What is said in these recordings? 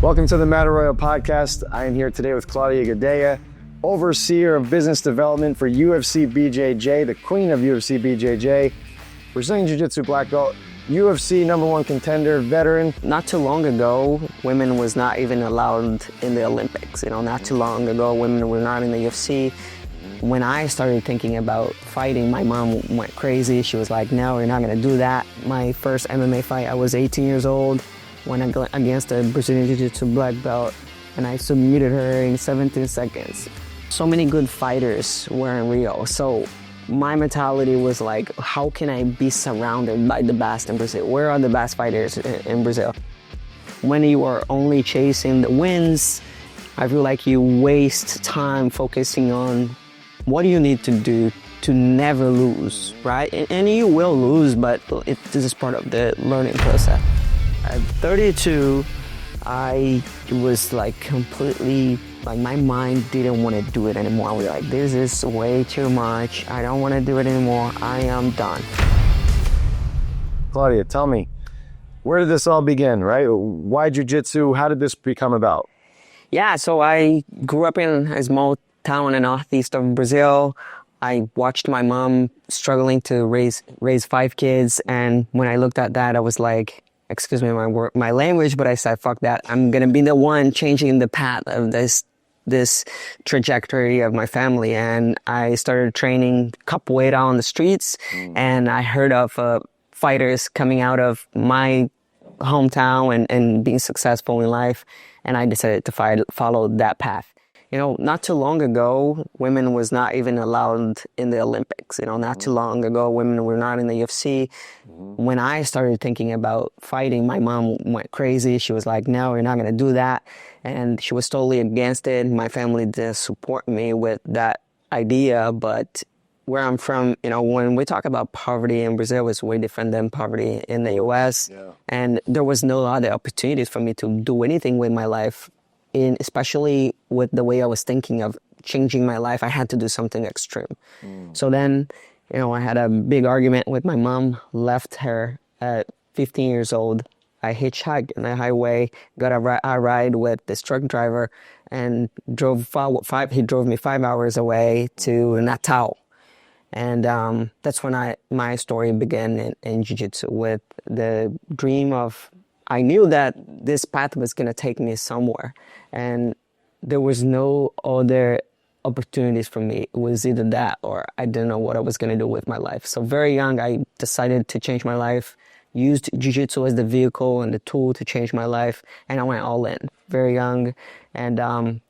Welcome to the Matt Arroyo podcast. I am here today with Claudia Gadelha, overseer of business development for UFC BJJ, the queen of UFC BJJ, Brazilian Jiu-Jitsu black belt, UFC #1 contender, veteran. Not too long ago, women was not even allowed in the Olympics. Not too long ago, women were not in the UFC. When I started thinking about fighting, my mom went crazy. She was like, no, you're not gonna do that. My first MMA fight, I was 18 years old, went against a Brazilian Jiu-Jitsu black belt, and I submitted her in 17 seconds. So many good fighters were in Rio. So my mentality was like, how can I be surrounded by the best in Brazil? Where are the best fighters in Brazil? When you are only chasing the wins, I feel like you waste time focusing on what do you need to do to never lose, right? And you will lose, but this is part of the learning process. At 32, I was like completely, like my mind didn't want to do it anymore. I was like, this is way too much. I don't want to do it anymore. I am done. Claudia, tell me, where did this all begin, right? Why jiu-jitsu? How did this become about? Yeah, so I grew up in a small town in the northeast of Brazil. I watched my mom struggling to raise 5 kids. And when I looked at that, I was like, excuse me my language, but I said, fuck that. I'm going to be the one changing the path of this trajectory of my family. And I started training capoeira on the streets. And I heard of fighters coming out of my hometown and being successful in life. And I decided to follow that path. Not too long ago, women was not even allowed in the Olympics. Not too long ago, women were not in the UFC. When I started thinking about fighting, my mom went crazy. She was like, no, you're not going to do that. And she was totally against it. My family didn't support me with that idea. But where I'm from, when we talk about poverty in Brazil, it's way different than poverty in the US. Yeah. And there was no other opportunities for me to do anything with my life. Especially with the way I was thinking of changing my life, I had to do something extreme. So then, I had a big argument with my mom, left her at 15 years old. I hitchhiked in the highway, got a ride with this truck driver, and he drove me 5 hours away to Natal. And that's when my story began in Jiu-Jitsu, with the dream of, I knew that this path was going to take me somewhere, and there was no other opportunities for me. It was either that or I didn't know what I was going to do with my life. So very young, I decided to change my life, used jiu-jitsu as the vehicle and the tool to change my life, and I went all in very young. And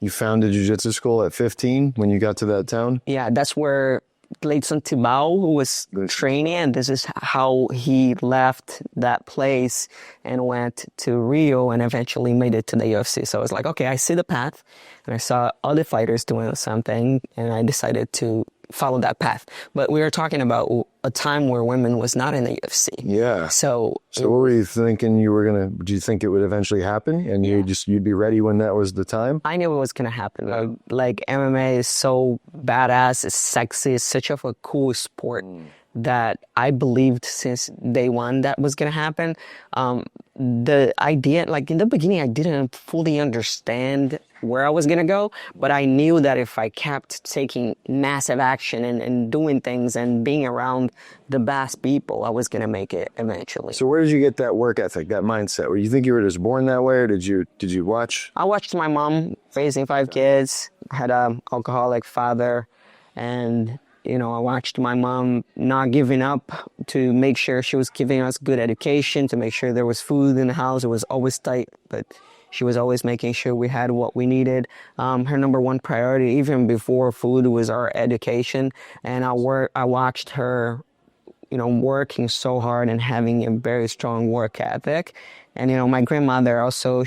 you founded jiu-jitsu school at 15 when you got to that town? Yeah, that's where Gleison Tibau, who was training, and this is how he left that place and went to Rio and eventually made it to the UFC. So I was like, okay, I see the path, and I saw other fighters doing something, and I decided to follow that path. But we were talking about a time where women was not in the UFC. Yeah. So what were you thinking do you think it would eventually happen? And you'd be ready when that was the time? I knew it was going to happen. Like MMA is so badass, it's sexy, it's such a cool sport that I believed since day one that was going to happen. The idea, like in the beginning, I didn't fully understand where I was going to go, but I knew that if I kept taking massive action and doing things and being around the best people, I was going to make it eventually. So where did you get that work ethic, that mindset? Were you think you were just born that way, or did you watch? I watched my mom raising 5 kids, had an alcoholic father, and I watched my mom not giving up to make sure she was giving us good education, to make sure there was food in the house. It was always tight, but she was always making sure we had what we needed. Her #1 priority, even before food, was our education. And I watched her, working so hard and having a very strong work ethic. And, my grandmother also,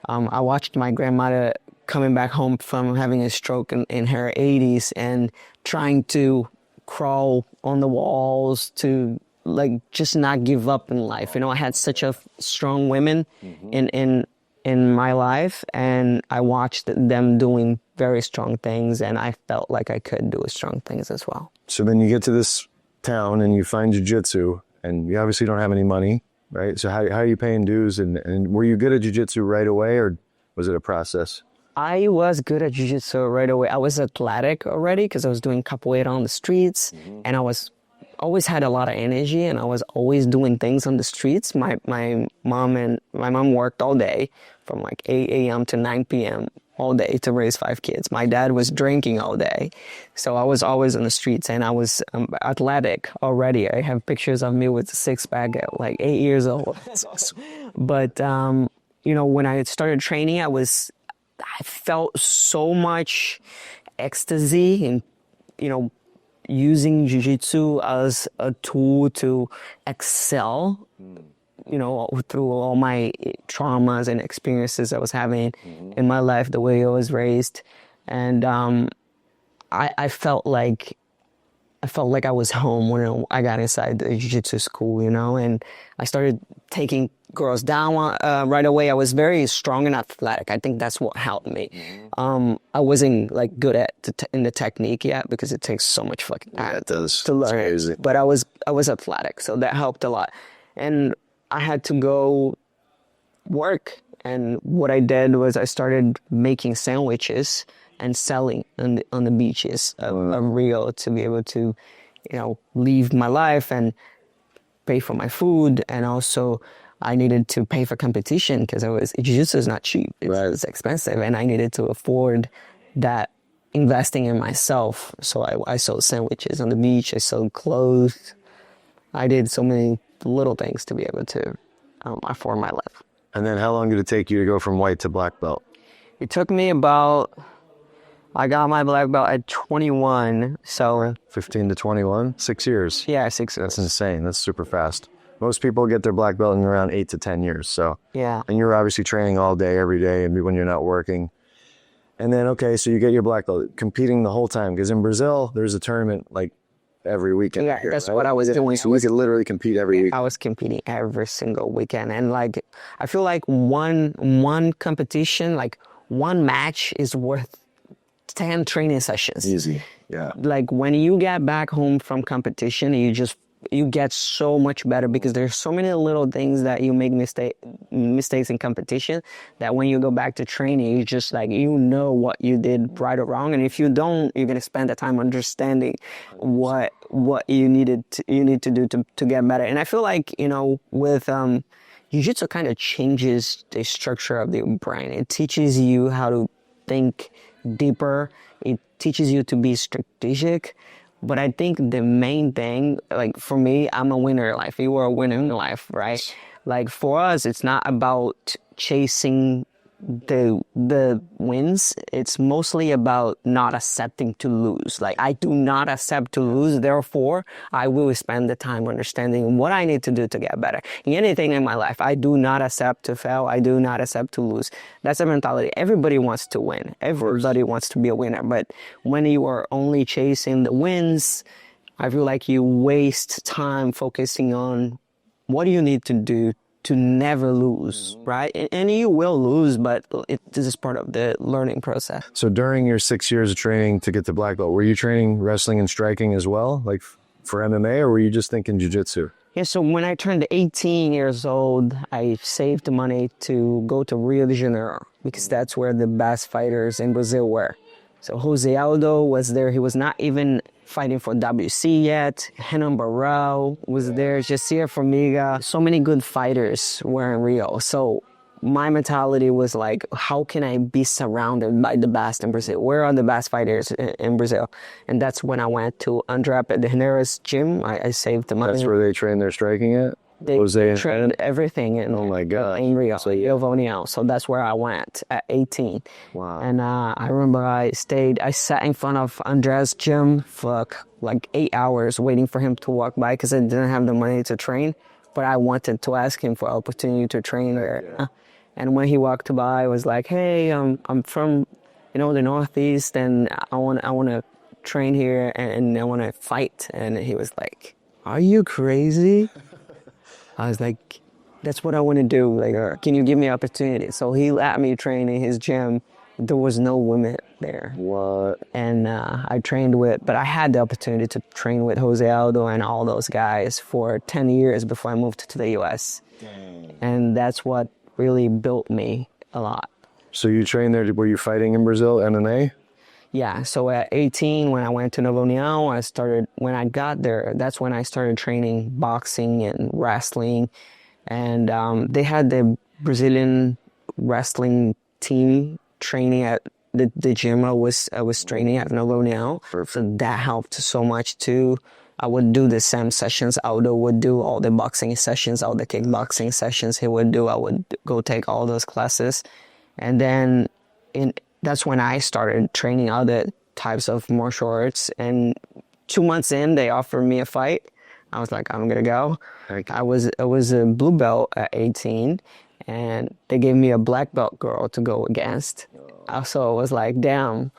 I watched my grandmother coming back home from having a stroke in her 80s and trying to crawl on the walls to just not give up in life. I had such a strong women in my life, and I watched them doing very strong things, and I felt like I could do strong things as well. So then you get to this town and you find jiu-jitsu, and you obviously don't have any money. right? So how are you paying dues? And were you good at jiu-jitsu right away, or was it a process? I was good at jiu-jitsu right away. I was athletic already because I was doing capoeira on the streets, and I was always had a lot of energy, and I was always doing things on the streets. My mom worked all day from like 8 a.m. to 9 p.m. all day to raise 5 kids. My dad was drinking all day, so I was always on the streets, and I was athletic already. I have pictures of me with a six-pack at like 8 years old. That's awesome. But when I started training, I felt so much ecstasy in, using jiu-jitsu as a tool to excel, through all my traumas and experiences I was having in my life, the way I was raised. And I felt like I was home when I got inside the jiu-jitsu school, and I started taking girls down right away. I was very strong and athletic. I think that's what helped me. I wasn't like good at in the technique yet because it takes so much fucking time to learn it. But I was athletic, so that helped a lot. And I had to go work. And what I did was I started making sandwiches and selling on the beaches of Rio to be able to, leave my life and pay for my food. And also I needed to pay for competition because jiu-jitsu is not cheap. It's expensive, and I needed to afford that, investing in myself. So I sold sandwiches on the beach. I sold clothes. I did so many little things to be able to afford my life. And then how long did it take you to go from white to black belt? It took me I got my black belt at 21, so... 15 to 21? 6 years? Yeah, 6 years. That's insane. That's super fast. Most people get their black belt in around 8 to 10 years, so... Yeah. And you're obviously training all day, every day, and when you're not working. And then, okay, so you get your black belt, competing the whole time, because in Brazil, there's a tournament, like, every weekend. Yeah, that's what I was doing. So we could literally compete every week. I was competing every single weekend, and, like, I feel like one competition, like, one match is worth 10 training sessions. Easy, yeah. Like when you get back home from competition, you get so much better because there's so many little things that you make mistakes in competition that when you go back to training, you just like, what you did right or wrong. And if you don't, you're going to spend the time understanding what you need to do to get better. And I feel like, with jiu-jitsu kind of changes the structure of the brain. It teaches you how to think deeper. It teaches you to be strategic. But I think the main thing, like for me, I'm a winner in life. You are a winner in life, right? Like for us, it's not about chasing the wins. It's mostly about not accepting to lose. Like I do not accept to lose. Therefore, I will spend the time understanding what I need to do to get better. In anything in my life, I do not accept to fail. I do not accept to lose. That's a mentality. Everybody wants to win. Everybody wants to be a winner. But when you are only chasing the wins, I feel like you waste time focusing on what do you need to do to never lose, right? And you will lose, but this is part of the learning process. So during your 6 years of training to get to black belt, were you training wrestling and striking as well, like for MMA, or were you just thinking jiu-jitsu? Yeah, so when I turned 18 years old, I saved money to go to Rio de Janeiro because that's where the best fighters in Brazil were. So Jose Aldo was there. He was not even fighting for WC yet. Renan Barão was there. Jacir Formiga. So many good fighters were in Rio. So my mentality was like, how can I be surrounded by the best in Brazil? Where are the best fighters in Brazil? And that's when I went to André Pederneiras gym. I saved the money. That's where they train their striking at? They trained everything in, oh my God. In Rio. So that's where I went at 18. Wow. And I remember I sat in front of André's gym for like 8 hours waiting for him to walk by because I didn't have the money to train. But I wanted to ask him for opportunity to train there. Yeah. And when he walked by, I was like, hey, I'm from, the Northeast, and I want to train here and I want to fight. And he was like, are you crazy? I was like, that's what I want to do. Like, can you give me opportunity? So he let me train in his gym there was no women there. What? And I trained with, but I had the opportunity to train with Jose Aldo and all those guys for 10 years before I moved to the US. Dang. And that's what really built me a lot. So you trained there, were you fighting in Brazil, MMA? Yeah, so at 18, when I went to Novo União, when I got there, that's when I started training boxing and wrestling. And they had the Brazilian wrestling team training at the gym I was training at Novo União. So that helped so much too. I would do the same sessions. Aldo would do all the boxing sessions, all the kickboxing sessions he would do. I would go take all those classes. And then that's when I started training other types of martial arts. And 2 months in, they offered me a fight. I was like, I'm going to go. I was a blue belt at 18, and they gave me a black belt girl to go against. So it was like, damn,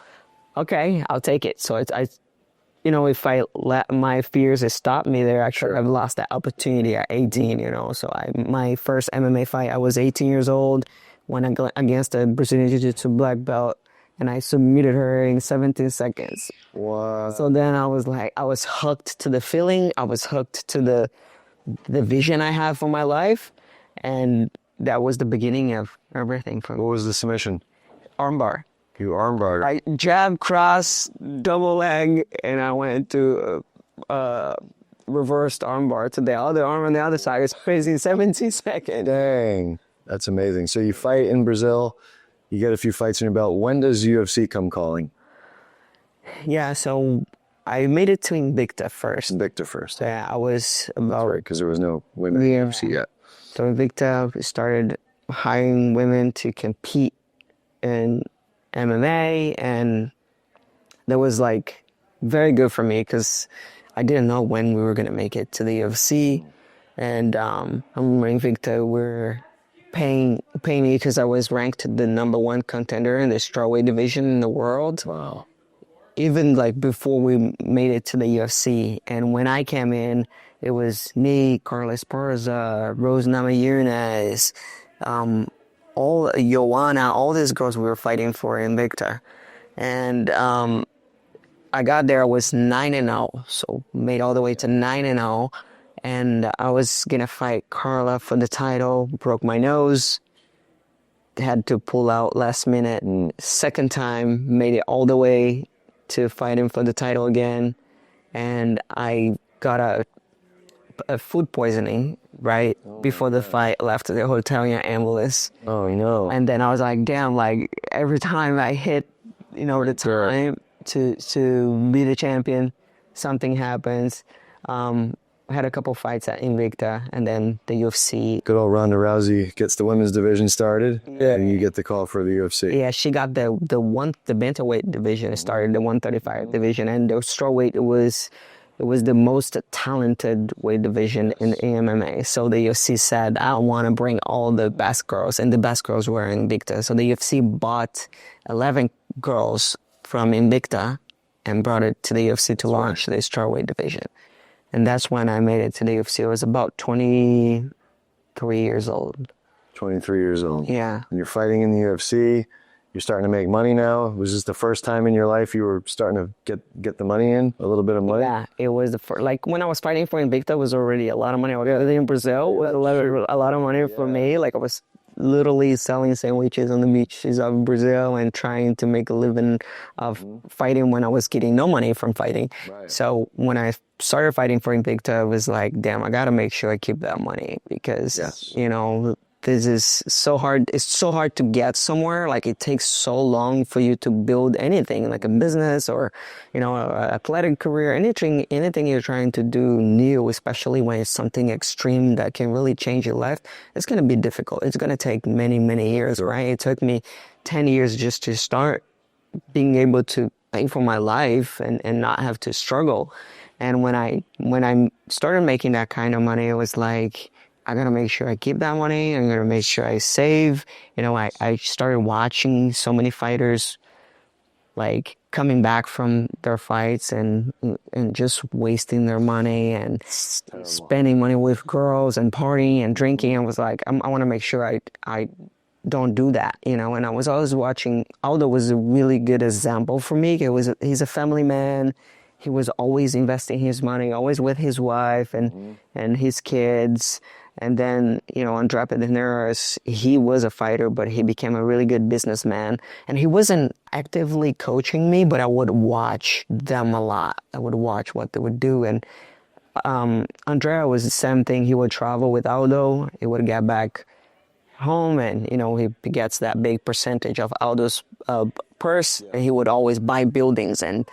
okay, I'll take it. So if I let my fears stop me there, I could have lost that opportunity at 18, So my first MMA fight, I was 18 years old, went against a Brazilian Jiu-Jitsu black belt, and I submitted her in 17 seconds. Wow. So then I was like, I was hooked to the feeling. I was hooked to the vision I have for my life. And that was the beginning of everything for me. What was the submission? Armbar. You armbarred. I jab, cross, double leg, and I went to reversed armbar to the other arm on the other side. It's crazy in 17 seconds. Dang. That's amazing. So you fight in Brazil, you get a few fights in your belt. When does UFC come calling? Yeah, so I made it to Invicta first. Invicta first. Yeah, I was about... Right, because there was no women in UFC yet. So Invicta started hiring women to compete in MMA, and that was like very good for me because I didn't know when we were going to make it to the UFC. And I remember Invicta were paying me because I was ranked the #1 contender in the strawweight division in the world. Wow. Even like before we made it to the UFC. And when I came in, it was me, Carlos Parza, Rose Namajunas, all Joanna, all these girls we were fighting for in Invicta. And I got there, I was 9-0, so made all the way to 9-0. And I was gonna fight Carla for the title, broke my nose, had to pull out last minute. And second time, made it all the way to fighting for the title again. And I got a food poisoning right before the fight, left the hotel in an ambulance. Oh, no. And then I was like, damn, like every time I hit, the time to be the champion, something happens. I had a couple fights at Invicta, and then the UFC. Good old Ronda Rousey gets the women's division started, and you get the call for the UFC. Yeah, she got the bantamweight division started, the 135 division, and the strawweight was the most talented weight division in MMA. So the UFC said, I want to bring all the best girls, and the best girls were in Invicta. So the UFC bought 11 girls from Invicta and brought it to the UFC to launch the strawweight division. And that's when I made it to the UFC. I was about 23 years old. 23 years old. Yeah. And you're fighting in the UFC. You're starting to make money now. Was this the first time in your life you were starting to get the money in? A little bit of money? Yeah, it was the first. Like when I was fighting for Invicta, it was already a lot of money. In Brazil, a lot of money for me. Like I was literally selling sandwiches on the beaches of Brazil and trying to make a living of fighting when I was getting no money from fighting. Right. So when I started fighting for Invicta, I was like, damn, I got to make sure I keep that money because, this is so hard. It's so hard to get somewhere. Like it takes so long for you to build anything, like a business or, an athletic career, anything you're trying to do new, especially when it's something extreme that can really change your life. It's going to be difficult. It's going to take many, many years, right? It took me 10 years just to start being able to pay for my life and not have to struggle. And when I started making that kind of money, it was like, I gotta make sure I keep that money. I'm gonna make sure I save. I started watching so many fighters like coming back from their fights and just wasting their money and spending money with girls and partying and drinking. I was like, I want to make sure I don't do that, you know. And I was always watching. Aldo was a really good example for me. He's a family man. He was always investing his money, always with his wife and his kids. And then, you know, Andre Pederneiras, he was a fighter, but he became a really good businessman. And he wasn't actively coaching me, but I would watch them a lot. I would watch what they would do. And Andrea was the same thing. He would travel with Aldo. He would get back home and, you know, he gets that big percentage of Aldo's purse. And he would always buy buildings and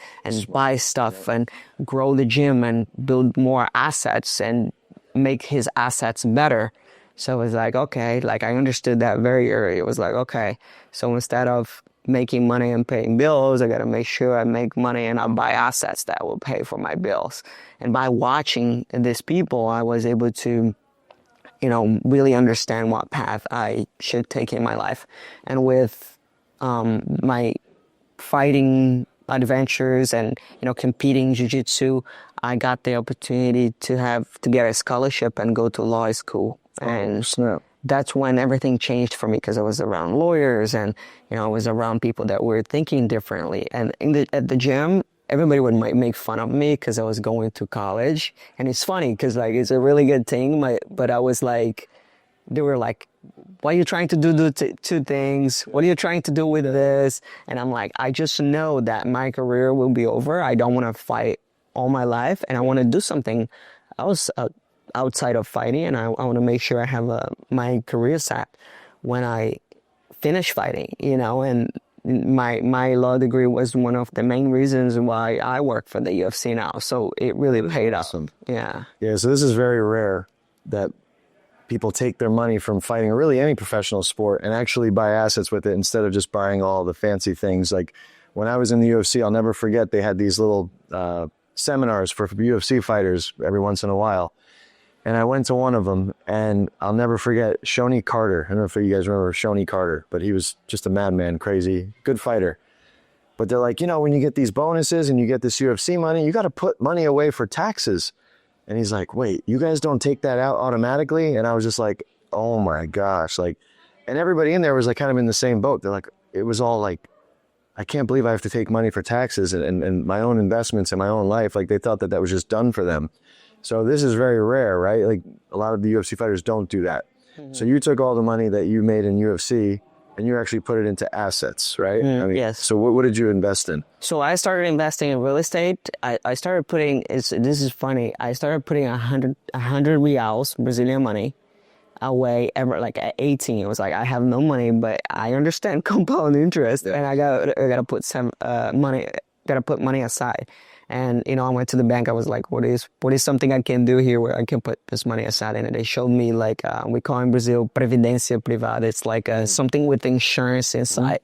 buy stuff and grow the gym and build more assets and make his assets better. So it was like, okay, like I understood that very early. It was like, okay, so instead of making money and paying bills, I got to make sure I make money and I buy assets that will pay for my bills. And by watching these people, I was able to, you know, really understand what path I should take in my life. And with my fighting adventures and, you know, competing jiu-jitsu, I got the opportunity to get a scholarship and go to law school. And that's when everything changed for me, because I was around lawyers and, you know, I was around people that were thinking differently. And at the gym, everybody would make fun of me because I was going to college. And it's funny because, like, it's a really good thing. But I was like, they were like, why are you trying to do two things? What are you trying to do with this? And I'm like, I just know that my career will be over. I don't want to fight all my life, and I want to do something else outside of fighting, and I want to make sure I have my career set when I finish fighting, you know. And my law degree was one of the main reasons why I work for the UFC now, so it really paid off. Awesome. Yeah. So this is very rare that people take their money from fighting, or really any professional sport, and actually buy assets with it instead of just buying all the fancy things. Like when I was in the UFC, I'll never forget, they had these little seminars for UFC fighters every once in a while. And I went to one of them, and I'll never forget Shoney Carter. I don't know if you guys remember Shoney Carter, but he was just a madman, crazy, good fighter. But they're like, you know, when you get these bonuses and you get this UFC money, you got to put money away for taxes. And he's like, wait, you guys don't take that out automatically? And I was just like, oh my gosh. Like, and everybody in there was like kind of in the same boat. They're like, it was all like, I can't believe I have to take money for taxes and my own investments in my own life. Like, they thought that was just done for them. So this is very rare, right? Like, a lot of the UFC fighters don't do that. Mm-hmm. So you took all the money that you made in UFC and you actually put it into assets, right? I mean, yes. So what did you invest in? So I started investing in real estate. I started putting, this is funny, I started putting 100 reals, Brazilian money, away like at 18. It was like, I have no money, but I understand compound interest, and I gotta put some put money aside. And, you know, I went to the bank. I was like, what is something I can do here where I can put this money aside? And they showed me, like, we call in Brazil previdência privada. It's like something with insurance inside.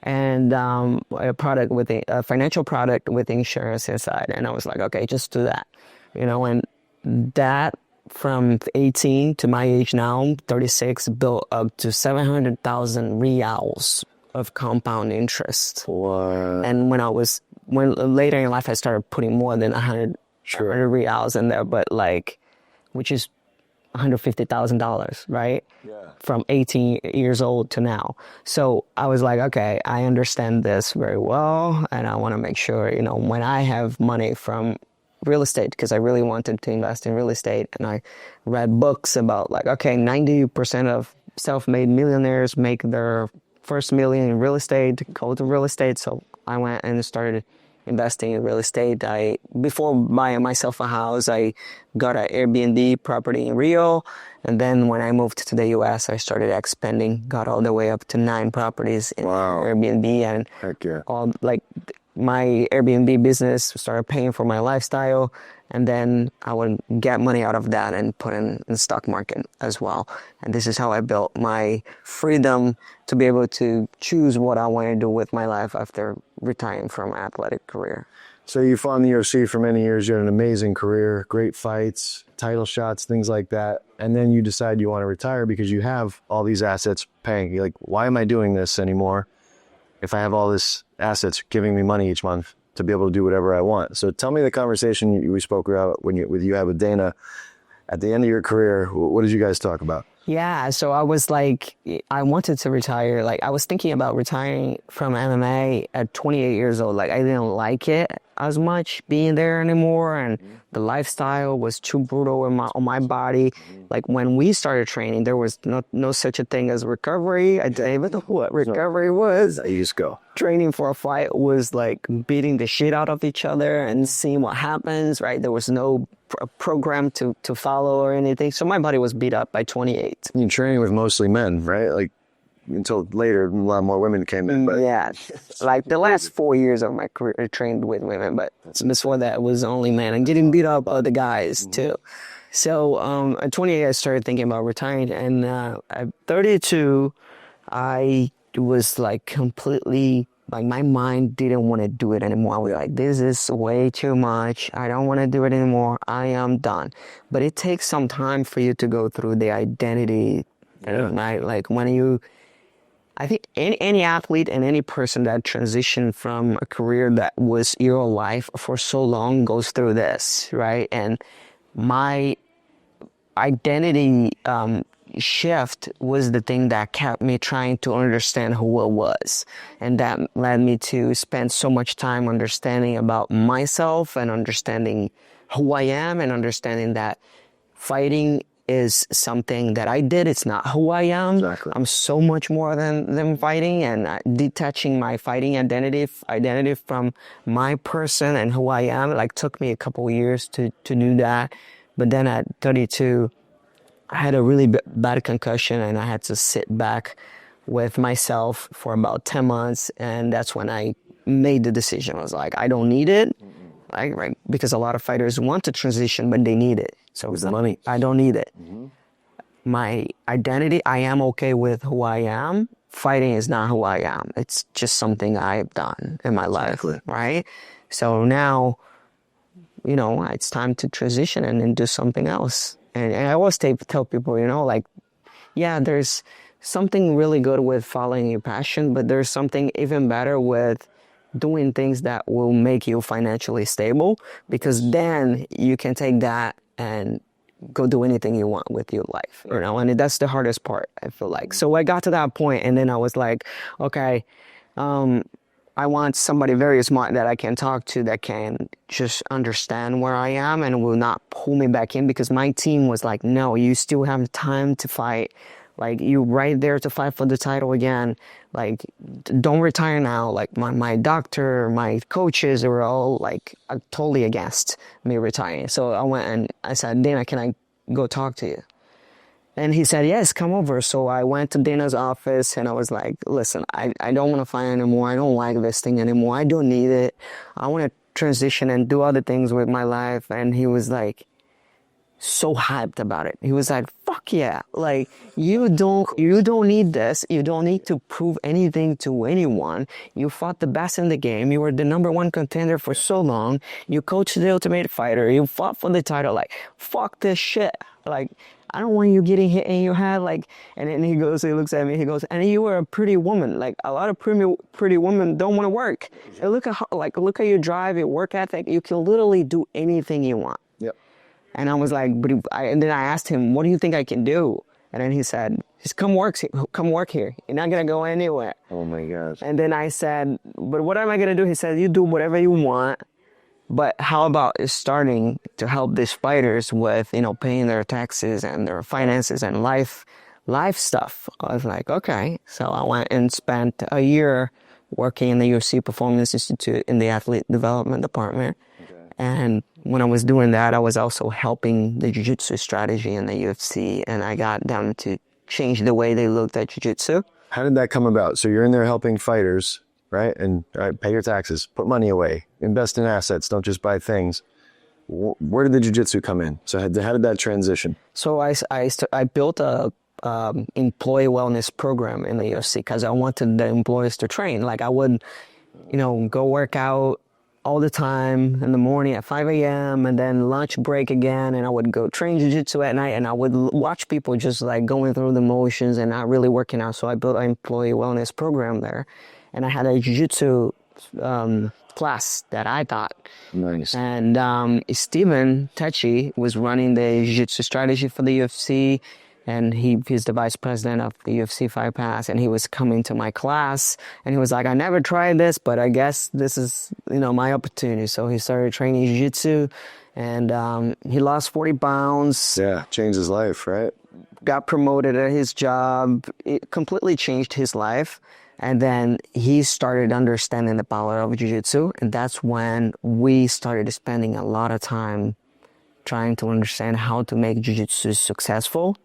And a financial product with insurance inside. And I was like, okay, just do that, you know. And that, from 18 to my age now, 36, built up to 700,000 reals of compound interest. Wow. And when later in life I started putting more than 100 reals in there, but like, which is $150,000, right? Yeah. From 18 years old to now. So I was like, okay, I understand this very well, and I want to make sure, you know, when I have money from real estate, because I really wanted to invest in real estate, and I read books about, like, okay, 90% of self-made millionaires make their first million in real estate, go to real estate. So I went and started investing in real estate. Before buying myself a house, I got an Airbnb property in Rio. And then when I moved to the US, I started expanding, got all the way up to 9 properties in Airbnb. And heck yeah. all, like, my Airbnb business started paying for my lifestyle. And then I would get money out of that and put in the stock market as well. And this is how I built my freedom to be able to choose what I want to do with my life after retiring from an athletic career. So you fought in the UFC for many years. You had an amazing career, great fights, title shots, things like that. And then you decide you want to retire because you have all these assets paying. You're like, why am I doing this anymore if I have all this assets giving me money each month to be able to do whatever I want? So tell me the conversation we spoke about when you had with Dana at the end of your career. What did you guys talk about? Yeah, so I was like, I wanted to retire. Like, I was thinking about retiring from MMA at 28 years old. Like, I didn't like it as much being there anymore, and the lifestyle was too brutal on my body. Like, when we started training, there was no such a thing as recovery. I didn't even know what recovery was. You just go. Training for a fight was like beating the shit out of each other and seeing what happens, right? There was no program to follow or anything. So my body was beat up by 28. You're training with mostly men, right? Like until later, a lot more women came in. But Yeah, like the last 4 years of my career, I trained with women, but before that it was only men and getting beat up by the guys too. So at 28, I started thinking about retiring, and at 32, I was like completely, like my mind didn't want to do it anymore. I was like, this is way too much. I don't want to do it anymore. I am done. But it takes some time for you to go through the identity, right? Like when you, I think any athlete and any person that transitioned from a career that was your life for so long goes through this, right? And my identity shift was the thing that kept me trying to understand who I was. And that led me to spend so much time understanding about myself and understanding who I am and understanding that fighting is something that I did. It's not who I am. Exactly. I'm so much more than fighting, and detaching my fighting identity from my person and who I am, like took me a couple of years to do that. But then at 32, I had a really bad concussion, and I had to sit back with myself for about 10 months. And that's when I made the decision. I was like, I don't need it. Right? Because a lot of fighters want to transition, but they need it. So With the money. I don't need it. My identity, I am okay with who I am. Fighting is not who I am. It's just something I've done in my life, right? So now, it's time to transition and do something else. And I always tell people, like, yeah, there's something really good with following your passion, but there's something even better with doing things that will make you financially stable, because then you can take that and go do anything you want with your life, and that's the hardest part, I feel like. So I got to that point, and then I was like, okay, I want somebody very smart that I can talk to that can just understand where I am and will not pull me back in, because my team was like, no, you still have time to fight. Like, you're right there to fight for the title again. Like, don't retire now. Like, my doctor, my coaches were all like totally against me retiring. So I went and I said, Dana, can I go talk to you? And he said, yes, come over. So I went to Dana's office and I was like, listen, I don't want to fight anymore. I don't like this thing anymore. I don't need it. I want to transition and do other things with my life. And he was like, so hyped about it. He was like, fuck yeah. Like, you don't need this. You don't need to prove anything to anyone. You fought the best in the game. You were the #1 contender for so long. You coached the Ultimate Fighter. You fought for the title. Like, fuck this shit. Like, I don't want you getting hit in your head. Like, and then he looks at me, he goes, and you were a pretty woman. Like, a lot of pretty women don't want to work. And look at your drive, your work ethic. You can literally do anything you want. Yep. And I was like, and then I asked him, what do you think I can do? And then he said, just come work here. You're not going to go anywhere. Oh my gosh. And then I said, but what am I going to do? He said, you do whatever you want. But how about starting to help these fighters with, paying their taxes and their finances and life stuff? I was like, okay. So I went and spent a year working in the UFC Performance Institute in the athlete development department. Okay. And when I was doing that, I was also helping the jiu-jitsu strategy in the UFC, and I got them to change the way they looked at jiu-jitsu. How did that come about? So you're in there helping fighters, right? And pay your taxes, put money away, invest in assets, don't just buy things. Where did the jiu-jitsu come in? So how did that transition? So I built a employee wellness program in the UFC because I wanted the employees to train. Like, I would, go work out all the time in the morning at 5 a.m. and then lunch break again, and I would go train jiu-jitsu at night, and I would watch people just like going through the motions and not really working out. So I built an employee wellness program there, and I had a jiu-jitsu class that I taught. Nice. And Steven Techi was running the jiu-jitsu strategy for the UFC. and he's the vice president of the UFC Fight Pass, and he was coming to my class, and he was like, I never tried this, but I guess this is, my opportunity. So he started training jiu-jitsu, and he lost 40 pounds. Yeah, changed his life, right? Got promoted at his job. It completely changed his life. And then he started understanding the power of jiu-jitsu, and that's when we started spending a lot of time trying to understand how to make jiu-jitsu successful,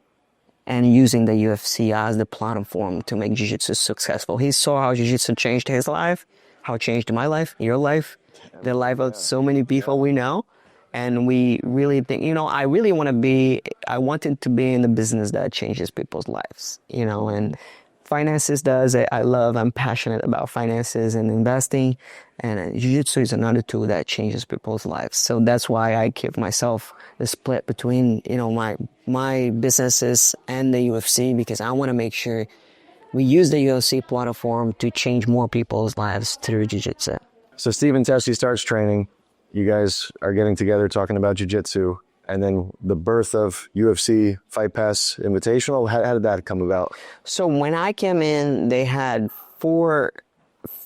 and using the UFC as the platform to make jiu-jitsu successful. He saw how jiu-jitsu changed his life, how it changed my life, your life, the life of so many people we know. And we really think, I wanted to be in the business that changes people's lives, and finances does it. I'm passionate about finances and investing, and jiu-jitsu is another tool that changes people's lives. So that's why I give myself the split between, my businesses and the UFC, because I want to make sure we use the UFC platform to change more people's lives through jiu-jitsu. So Stephen Tessie starts training. You guys are getting together talking about jiu-jitsu, and then the birth of UFC Fight Pass Invitational. How did that come about? So when I came in, they had four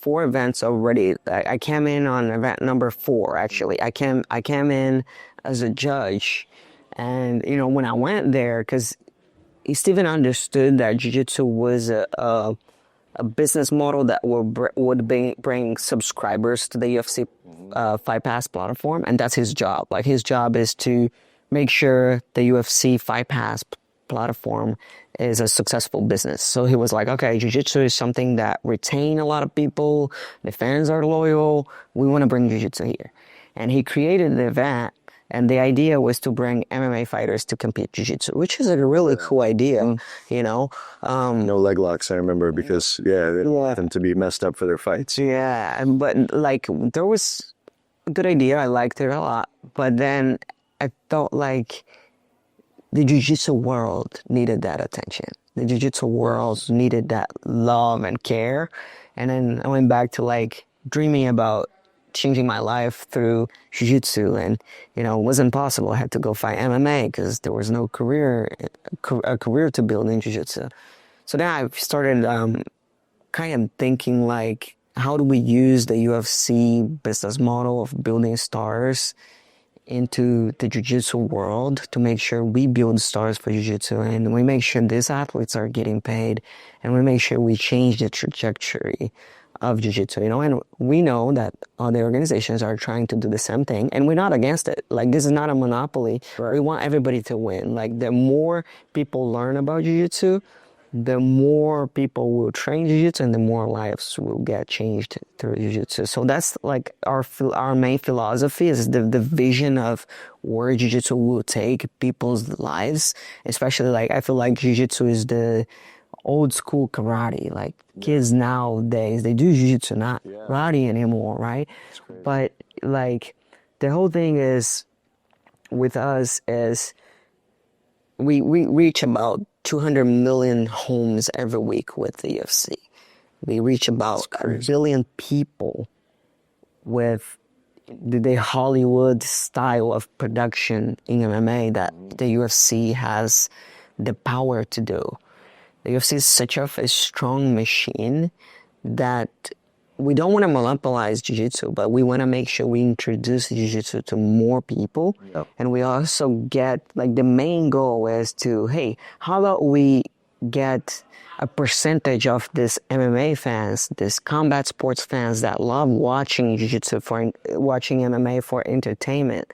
events already. I came in on event number 4, actually. I came in as a judge, and when I went there, because Stephen understood that jiu-jitsu was a business model that would bring subscribers to the UFC Fight Pass platform, and that's his job. Like, his job is to make sure the UFC Fight Pass platform is a successful business. So he was like, okay, jiu-jitsu is something that retain a lot of people. The fans are loyal. We want to bring jiu-jitsu here. And he created the event, and the idea was to bring MMA fighters to compete jiu-jitsu, which is a really cool idea, No leg locks, I remember, because, they want them to be messed up for their fights. Yeah, but, there was a good idea. I liked it a lot. But then I felt like the jiu-jitsu world needed that attention. The jiu-jitsu world needed that love and care. And then I went back to, dreaming about changing my life through jiu-jitsu, and it wasn't possible. I had to go fight MMA because there was no career to build in jiu-jitsu. So then I started kind of thinking, how do we use the UFC business model of building stars into the jiu-jitsu world to make sure we build stars for jiu-jitsu, and we make sure these athletes are getting paid, and we make sure we change the trajectory of jiu-jitsu, and we know that other organizations are trying to do the same thing, and we're not against it. This is not a monopoly. Right. We want everybody to win. The more people learn about jiu-jitsu, the more people will train jiu-jitsu, and the more lives will get changed through jiu-jitsu. So that's our main philosophy, is the vision of where jiu-jitsu will take people's lives. Especially, I feel like jiu-jitsu is the old school karate. Kids nowadays, they do jiu-jitsu, not karate anymore, right? But the whole thing is with us is we reach about 200 million homes every week with the UFC. We reach about 1 billion people with the Hollywood style of production in MMA that the UFC has the power to do. The UFC is such a strong machine that we don't want to monopolize jiu-jitsu, but we want to make sure we introduce jiu-jitsu to more people. Yep. And we also get, the main goal is to, hey, how about we get a percentage of this MMA fans, this combat sports fans that love watching jiu-jitsu, watching MMA for entertainment,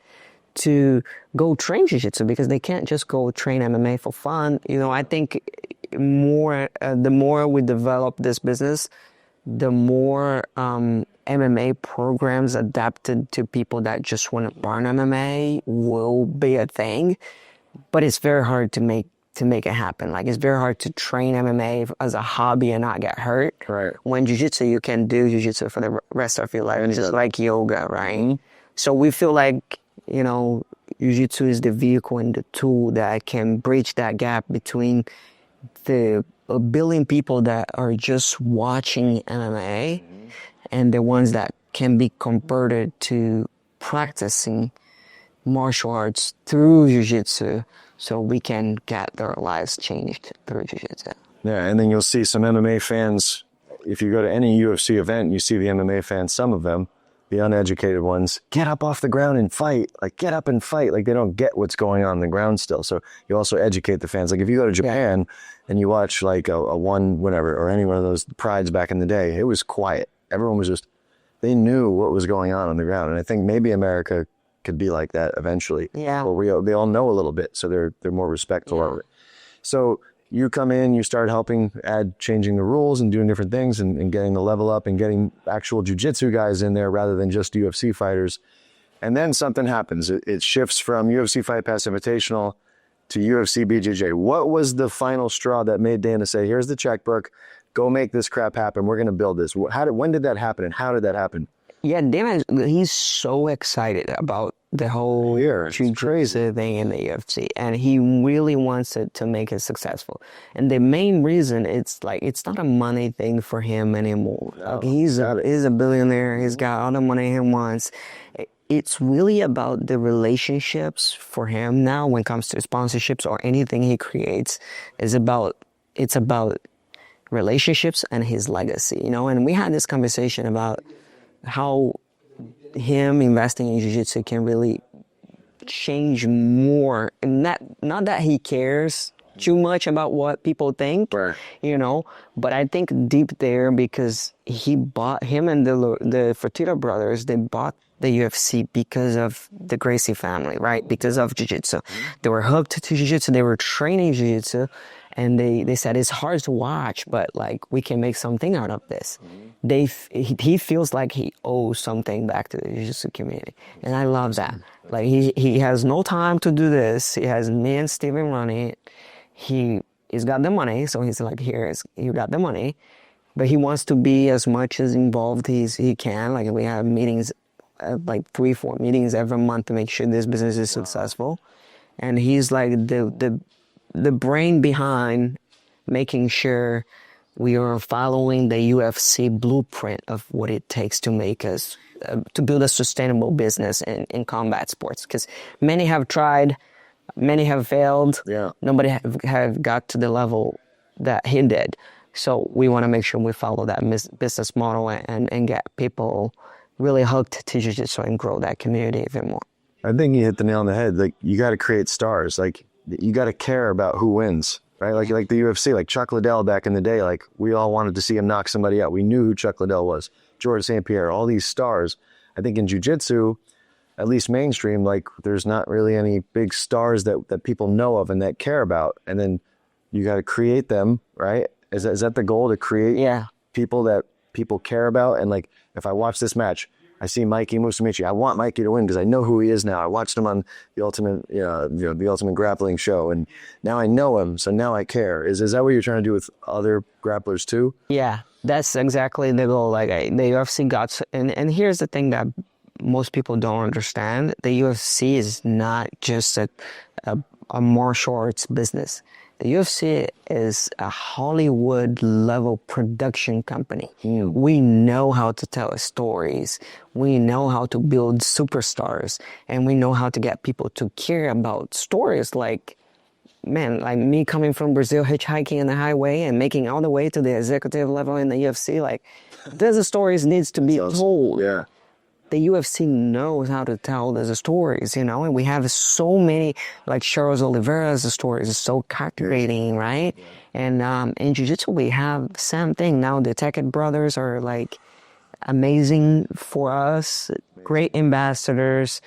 to go train jiu-jitsu, because they can't just go train MMA for fun. I think the more we develop this business, the more MMA programs adapted to people that just want to learn MMA will be a thing. But it's very hard to make it happen. It's very hard to train MMA as a hobby and not get hurt. Right. When jiu-jitsu, you can do jiu-jitsu for the rest of your life. It's just like yoga, right? Mm-hmm. So we feel like, jiu-jitsu is the vehicle and the tool that can bridge that gap between the 1 billion people that are just watching MMA and the ones that can be converted to practicing martial arts through jiu-jitsu, so we can get their lives changed through jiu-jitsu. Yeah, and then you'll see some MMA fans. If you go to any UFC event, you see the MMA fans, some of them, the uneducated ones, get up off the ground and fight. Like, get up and fight. Like, they don't get what's going on the ground still. So you also educate the fans. Like, if you go to Japan and you watch like a one, whatever, or any one of those prides back in the day, it was quiet. Everyone was just, they knew what was going on the ground. And I think maybe America could be like that eventually. Yeah. Where they all know a little bit, so they're more respectful of it. So you come in, you start helping changing the rules and doing different things and getting the level up and getting actual jiu-jitsu guys in there rather than just UFC fighters. And then something happens. It shifts from UFC Fight Pass Invitational to UFC BJJ. What was the final straw that made Dana say, here's the checkbook, go make this crap happen. We're going to build this. When did that happen and how did that happen? Yeah, Dana, he's so excited about the whole jiu-jitsu thing in the UFC, and he really wants it to make it successful. And the main reason, it's not a money thing for him anymore. No, like he's a billionaire. He's got all the money he wants. It's really about the relationships for him now when it comes to sponsorships or anything he creates. It's about relationships and his legacy, And we had this conversation about how him investing in jiu-jitsu can really change more. And not that he cares too much about what people think, but I think deep there, because him and the Fertitta brothers, they bought the UFC because of the Gracie family, right? Because of jiu-jitsu. They were hooked to jiu-jitsu. They were training jiu-jitsu. And they said, it's hard to watch, but like we can make something out of this. He feels like he owes something back to the jiu-jitsu community. And I love that. Like he has no time to do this. He has me and Steven running it. He's got the money. So he's like, you got the money. But he wants to be as much as involved as he can. Like we have meetings, like 3-4 meetings every month to make sure this business is successful. And he's like the brain behind making sure we are following the UFC blueprint of what it takes to make us, to build a sustainable business in combat sports. Because many have tried, many have failed. Yeah. Nobody have got to the level that he did. So we want to make sure we follow that business model and get people really hooked to jiu-jitsu and grow that community even more. I think you hit the nail on the head. Like, you got to create stars. Like, you got to care about who wins, right? Like the UFC, like Chuck Liddell back in the day, like we all wanted to see him knock somebody out. We knew who Chuck Liddell was, George St. Pierre, all these stars. I think in jiu-jitsu, at least mainstream, like there's not really any big stars that people know of and that care about. And then you got to create them, right? Is that the goal, to create people that people care about? And like, if I watch this match, I see Mikey Musumeci. I want Mikey to win because I know who he is now. I watched him on the Ultimate Grappling show, and now I know him, so now I care. Is that what you're trying to do with other grapplers too? Yeah, that's exactly the goal. Like the UFC got, and here's the thing that most people don't understand: the UFC is not just a martial arts business. The UFC is a Hollywood-level production company. We know how to tell stories. We know how to build superstars. And we know how to get people to care about stories like, like me coming from Brazil, hitchhiking in the highway and making all the way to the executive level in the UFC. Like, those stories needs to be told. Yeah. The UFC knows how to tell those stories, and we have so many, like Charles Oliveira's stories is so captivating, right? And in Jiu-Jitsu, we have the same thing. Now the Tackett brothers are like amazing for us, great ambassadors,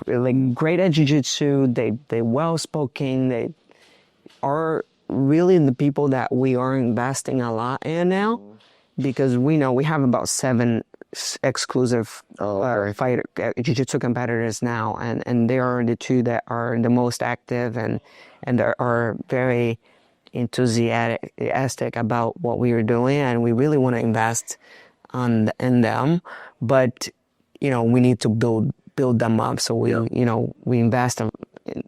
like great at Jiu-Jitsu. They well-spoken. They are really the people that we are investing a lot in now, because we know we have about 7 exclusive fighter jiu-jitsu competitors now, and they are the 2 that are the most active and are very enthusiastic about what we are doing, and we really want to invest in them. But we need to build them up, so we invest in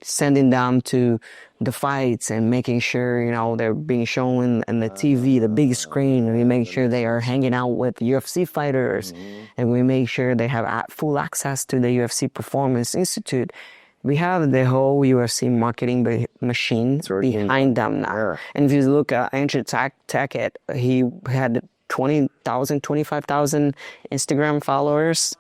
sending them to the fights and making sure they're being shown on the TV, the big screen, and we make sure they are hanging out with UFC fighters, and we make sure they have full access to the UFC Performance Institute. we have the whole UFC marketing machine behind them now. Yeah. And if you look at Andrew Tackett, he had 20,000, 25,000 Instagram followers.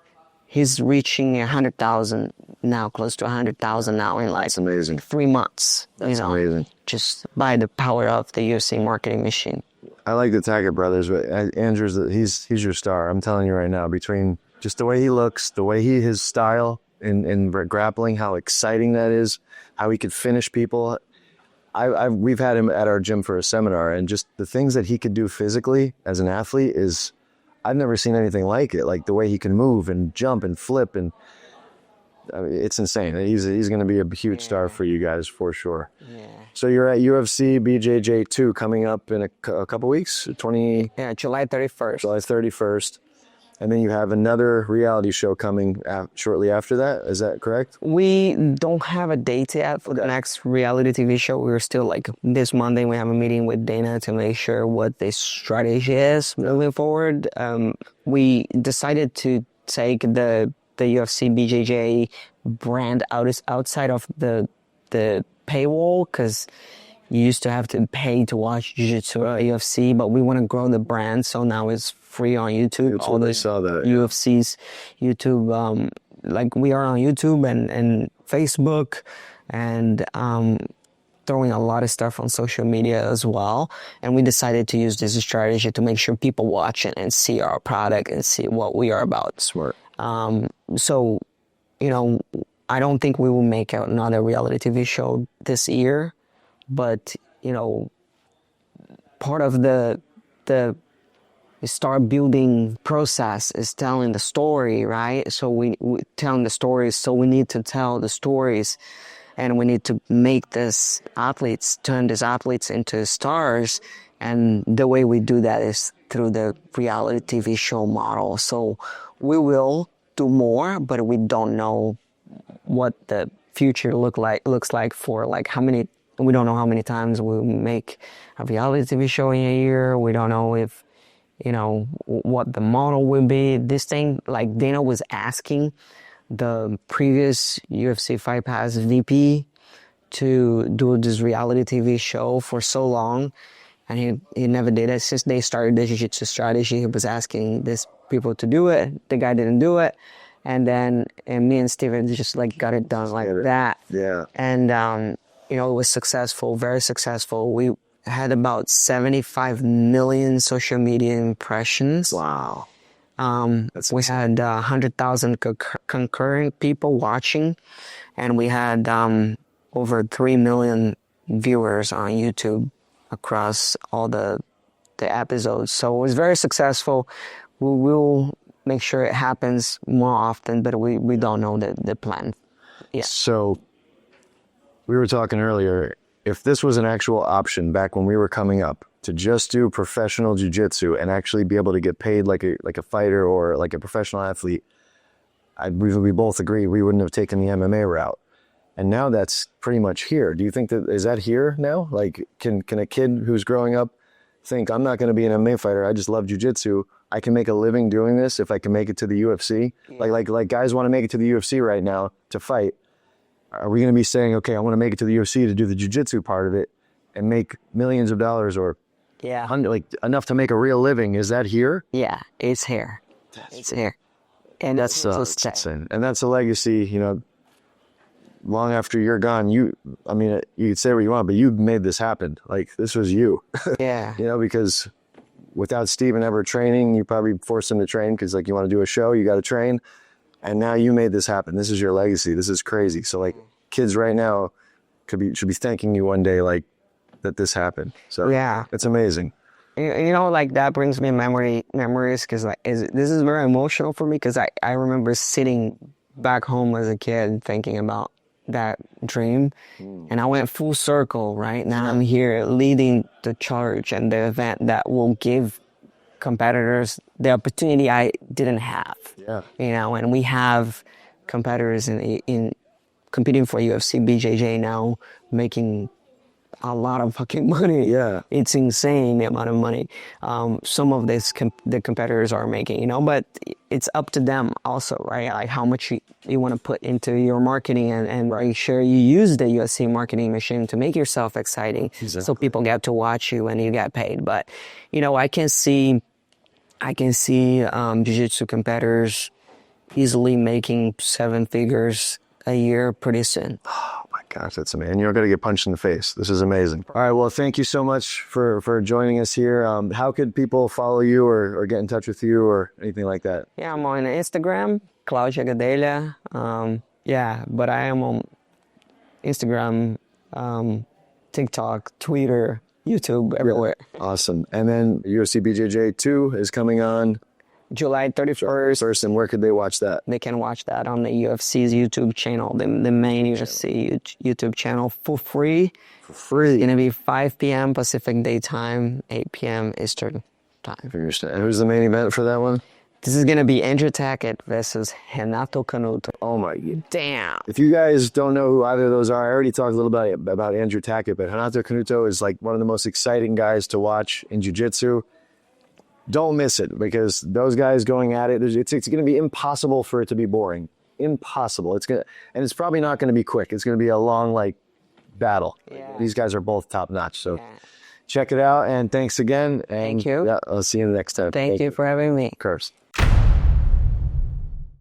He's reaching 100,000 now, close to 100,000 now in like That's amazing. 3 months. That's amazing. Just by the power of the UFC marketing machine. I like the Tackett brothers, but Andrew's he's your star. I'm telling you right now. Between just the way he looks, the way his style in grappling, how exciting that is, how he could finish people. We've had him at our gym for a seminar, and just the things that he could do physically as an athlete is, I've never seen anything like it. Like the way he can move and jump and flip, and I mean, it's insane. He's going to be a huge star for you guys for sure. Yeah. So you're at UFC BJJ 2 coming up in a couple weeks, July 31st. July 31st. And then you have another reality show coming shortly after that. Is that correct? We don't have a date yet for the next reality TV show. We're still like this Monday, we have a meeting with Dana to make sure what the strategy is moving forward. We decided to take the UFC BJJ brand outside of the paywall, because you used to have to pay to watch Jiu-Jitsu or UFC, but we want to grow the brand, so now it's free on YouTube. All they saw that. UFC's YouTube, like we are on YouTube and Facebook, and throwing a lot of stuff on social media as well. And we decided to use this strategy to make sure people watch it and see our product and see what we are about. Smart. So, you know, I don't think we will make another reality TV show this year, but, you know, part of the start building process is telling the story, right? So we telling the stories, so we need to tell the stories, and we need to make turn these athletes into stars. And the way we do that is through the reality TV show model. So we will do more, but we don't know what the future looks like for like we don't know how many times we'll make a reality TV show in a year. We don't know if, you know, what the model will be. This thing, like Dana was asking the previous UFC Fight Pass VP to do this reality TV show for so long, and he never did it. Since they started the Jiu-Jitsu strategy, he was asking these people to do it. The guy didn't do it. And me and Steven just like got it done like that. Yeah. And, you know, it was successful, very successful. We had about 75 million social media impressions. Wow. We had 100,000 concurrent people watching, and we had over 3 million viewers on YouTube across all the episodes. So it was very successful. We will make sure it happens more often, but we don't know the plan. Yeah. So we were talking earlier, if this was an actual option back when we were coming up, to just do professional jiu-jitsu and actually be able to get paid like a fighter or like a professional athlete, we both agree we wouldn't have taken the MMA route. And now that's pretty much here. Do you think is that here now? Like, can a kid who's growing up think, I'm not going to be an MMA fighter, I just love jiu-jitsu, I can make a living doing this if I can make it to the UFC? Yeah. Like guys want to make it to the UFC right now to fight. Are we going to be saying, okay, I want to make it to the UFC to do the jiu-jitsu part of it and make millions of dollars or like enough to make a real living? Is that here? Yeah, it's here. It's here. And that's insane. And that's a legacy, you know, long after you're gone. You could say what you want, but you made this happen. Like, this was you. Yeah. You know, because without Steven ever training, you probably forced him to train because, like, you want to do a show, you got to train. And now you made this happen. This is your legacy. This is crazy. So, like, kids right now should be thanking you one day, like, that this happened. So yeah, it's amazing. You know, like, that brings me memories, because like this is very emotional for me, because I remember sitting back home as a kid thinking about that dream, and I went full circle. Right now, I'm here leading the charge and the event that will give competitors the opportunity I didn't have. Yeah, you know, and we have competitors in competing for UFC BJJ now, making a lot of fucking money. Yeah, it's insane the amount of money some of the competitors are making, you know, but it's up to them also, right? Like how much you want to put into your marketing and make sure you use the UFC marketing machine to make yourself exciting, so people get to watch you and you get paid. But I can see jiu-jitsu competitors easily making 7 figures a year pretty soon. Oh my gosh, that's amazing. You're not going to get punched in the face. This is amazing. All right, well, thank you so much for joining us here. How could people follow you or get in touch with you or anything like that? Yeah, I'm on Instagram, Claudia Gadelha. But I am on Instagram, TikTok, Twitter, YouTube, everywhere. Awesome. And then UFC BJJ 2 is coming on July 31st. And where could they watch that? They can watch that on the UFC's YouTube channel, the main UFC YouTube channel, for free. For free. It's going to be 5 p.m. Pacific Daytime, 8 p.m. Eastern Time. And who's the main event for that one? This is going to be Andrew Tackett versus Renato Canuto. Oh my God. Damn. If you guys don't know who either of those are, I already talked a little bit about Andrew Tackett, but Renato Canuto is like one of the most exciting guys to watch in jiu-jitsu. Don't miss it, because those guys going at it, it's going to be impossible for it to be boring. Impossible. And it's probably not going to be quick. It's going to be a long, battle. Yeah. These guys are both top notch. So check it out. And thanks again. And Thank you. Yeah, I'll see you next time. Thank you for having me. Curse.